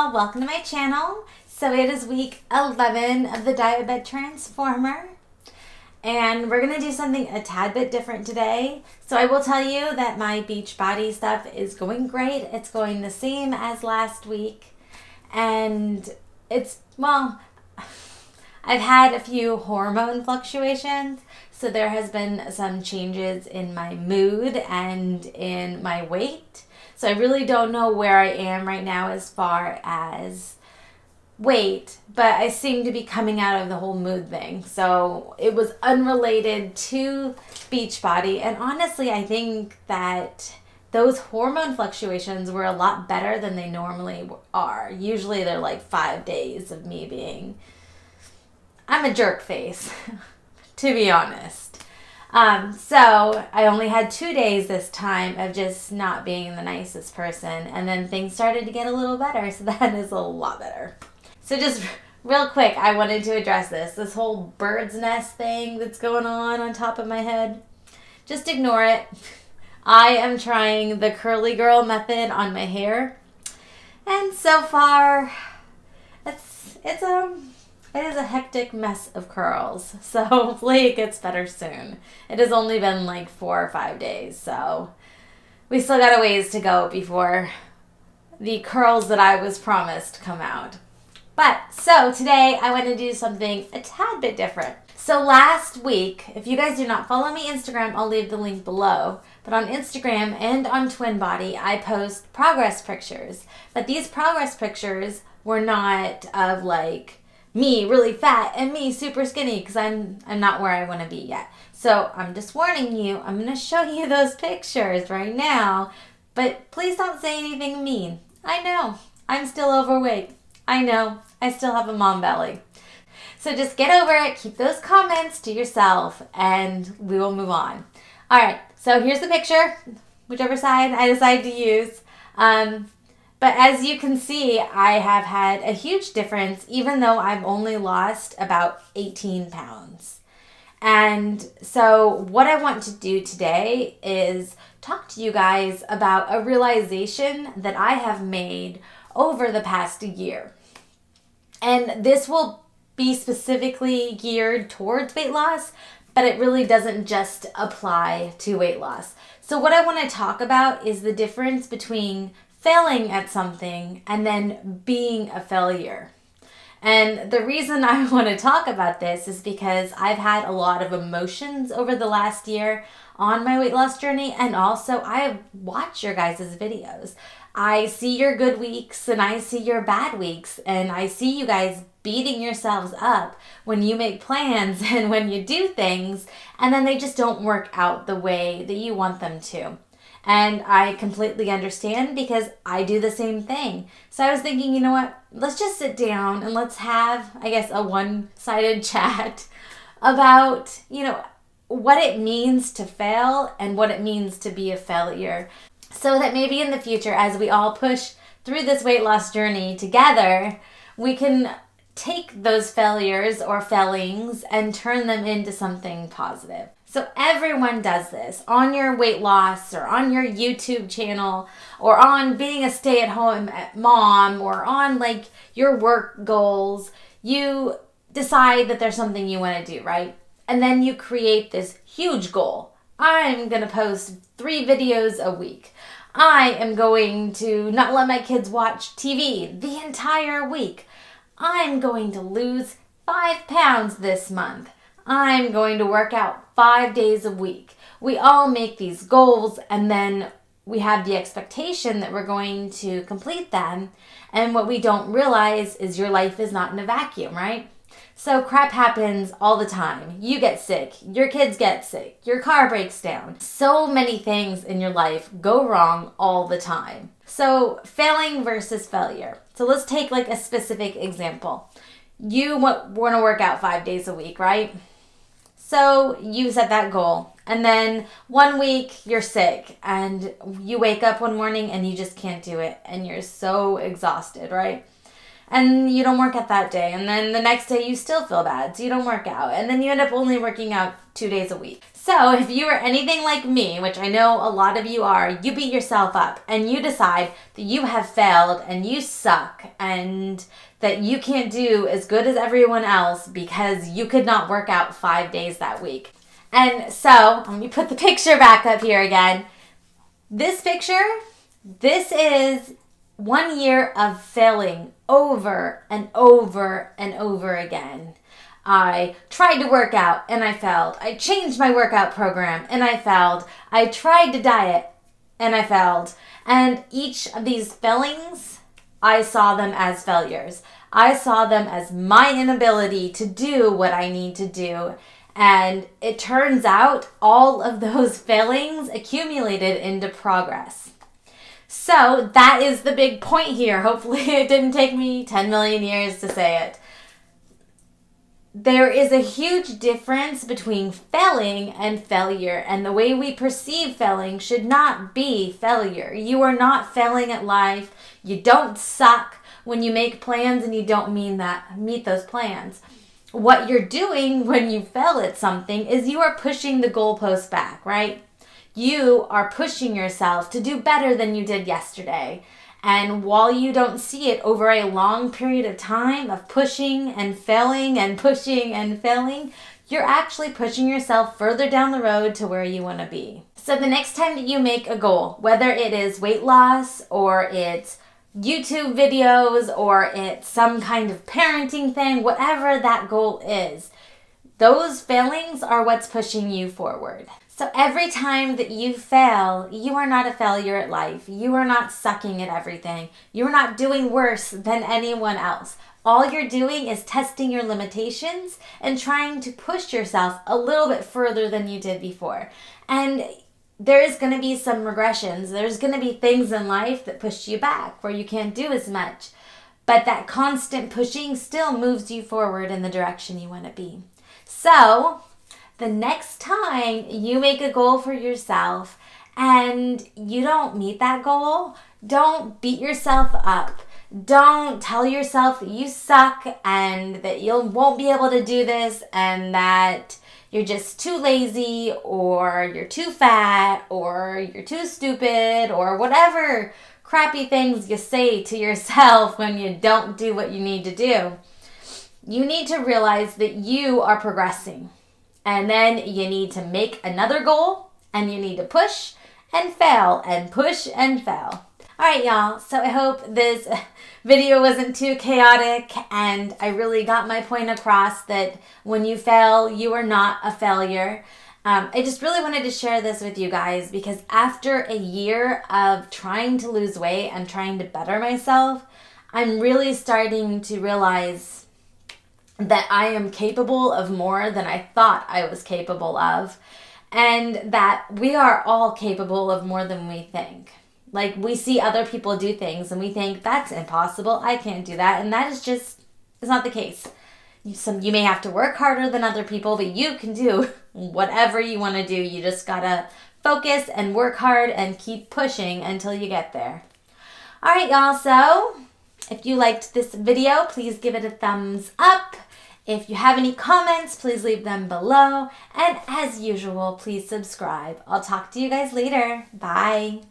y'all, welcome to my channel. So it is week 11 of the Diet Transformer, and we're gonna do something a tad bit different today. So I will tell you that my Beachbody stuff is going great. It's going the same as last week, and I've had a few hormone fluctuations, so there has been some changes in my mood and in my weight. So I really don't know where I am right now as far as weight, but I seem to be coming out of the whole mood thing. So it was unrelated to Beachbody, and honestly, I think that those hormone fluctuations were a lot better than they normally are. Usually they're like 5 days of me being... I'm a jerk face, to be honest. So I only had 2 days this time of just not being the nicest person, and then things started to get a little better, so that is a lot better. So just real quick, I wanted to address this whole bird's nest thing that's going on top of my head. Just ignore it. I am trying the curly girl method on my hair, and so far, it is a hectic mess of curls, so hopefully it gets better soon. It has only been like 4 or 5 days, so we still got a ways to go before the curls that I was promised come out. So today I want to do something a tad bit different. So last week, if you guys do not follow me on Instagram, I'll leave the link below. But on Instagram and on TwinBody, I post progress pictures. But these progress pictures were not of like me really fat and me super skinny, because I'm not where I want to be yet. So I'm just warning you, I'm going to show you those pictures right now, but please don't say anything mean. I know, I'm still overweight. I know, I still have a mom belly. So just get over it, keep those comments to yourself, and we will move on. Alright, so here's the picture, whichever side I decide to use. But as you can see, I have had a huge difference, even though I've only lost about 18 pounds. And so what I want to do today is talk to you guys about a realization that I have made over the past year. And this will be specifically geared towards weight loss, but it really doesn't just apply to weight loss. So what I want to talk about is the difference between failing at something and then being a failure. And the reason I want to talk about this is because I've had a lot of emotions over the last year on my weight loss journey, and also I watch your guys' videos. I see your good weeks and I see your bad weeks, and I see you guys beating yourselves up when you make plans and when you do things, and then they just don't work out the way that you want them to. And I completely understand, because I do the same thing. So I was thinking, you know what? Let's just sit down and let's have, I guess, a one-sided chat about, what it means to fail and what it means to be a failure. So that maybe in the future, as we all push through this weight loss journey together, we can take those failures or failings and turn them into something positive. So everyone does this on your weight loss, or on your YouTube channel, or on being a stay-at-home mom, or on like your work goals. You decide that there's something you want to do, right? And then you create this huge goal. I'm going to post 3 videos a week. I am going to not let my kids watch TV the entire week. I'm going to lose 5 pounds this month. I'm going to work out 5 days a week. We all make these goals, and then we have the expectation that we're going to complete them. And what we don't realize is your life is not in a vacuum, right? So crap happens all the time. You get sick, your kids get sick, your car breaks down. So many things in your life go wrong all the time. So failing versus failure. So let's take like a specific example. You want to work out 5 days a week, right? So you set that goal, and then one week you're sick and you wake up one morning and you just can't do it, and you're so exhausted, right? And you don't work out that day, and then the next day you still feel bad, so you don't work out, and then you end up only working out 2 days a week. So if you are anything like me, which I know a lot of you are, you beat yourself up and you decide that you have failed and you suck and that you can't do as good as everyone else because you could not work out 5 days that week. And so, let me put the picture back up here again. This picture, this is 1 year of failing over and over and over again. I tried to work out and I failed. I changed my workout program and I failed. I tried to diet and I failed. And each of these failings, I saw them as failures. I saw them as my inability to do what I need to do. And it turns out all of those failings accumulated into progress. So that is the big point here. Hopefully it didn't take me 10 million years to say it. There is a huge difference between failing and failure, and the way we perceive failing should not be failure. You are not failing at life. You don't suck when you make plans and you don't meet those plans. What you're doing when you fail at something is you are pushing the goalpost back, right? You are pushing yourself to do better than you did yesterday. And while you don't see it over a long period of time of pushing and failing and pushing and failing, you're actually pushing yourself further down the road to where you want to be. So the next time that you make a goal, whether it is weight loss or it's YouTube videos or it's some kind of parenting thing, whatever that goal is, those failings are what's pushing you forward. So every time that you fail, you are not a failure at life. You are not sucking at everything. You are not doing worse than anyone else. All you're doing is testing your limitations and trying to push yourself a little bit further than you did before. And there is going to be some regressions. There's going to be things in life that push you back where you can't do as much. But that constant pushing still moves you forward in the direction you want to be. So the next time you make a goal for yourself and you don't meet that goal, don't beat yourself up. Don't tell yourself that you suck and that you won't be able to do this and that you're just too lazy or you're too fat or you're too stupid or whatever crappy things you say to yourself when you don't do what you need to do. You need to realize that you are progressing. And then you need to make another goal and you need to push and fail and push and fail. All right, y'all. So I hope this video wasn't too chaotic and I really got my point across that when you fail, you are not a failure. I just really wanted to share this with you guys because after a year of trying to lose weight and trying to better myself, I'm really starting to realize that I am capable of more than I thought I was capable of, and that we are all capable of more than we think. Like, we see other people do things and we think, that's impossible, I can't do that, and that is not the case. You may have to work harder than other people, but you can do whatever you want to do. You just gotta focus and work hard and keep pushing until you get there. All right, y'all, so if you liked this video, please give it a thumbs up. If you have any comments, please leave them below. And as usual, please subscribe. I'll talk to you guys later. Bye.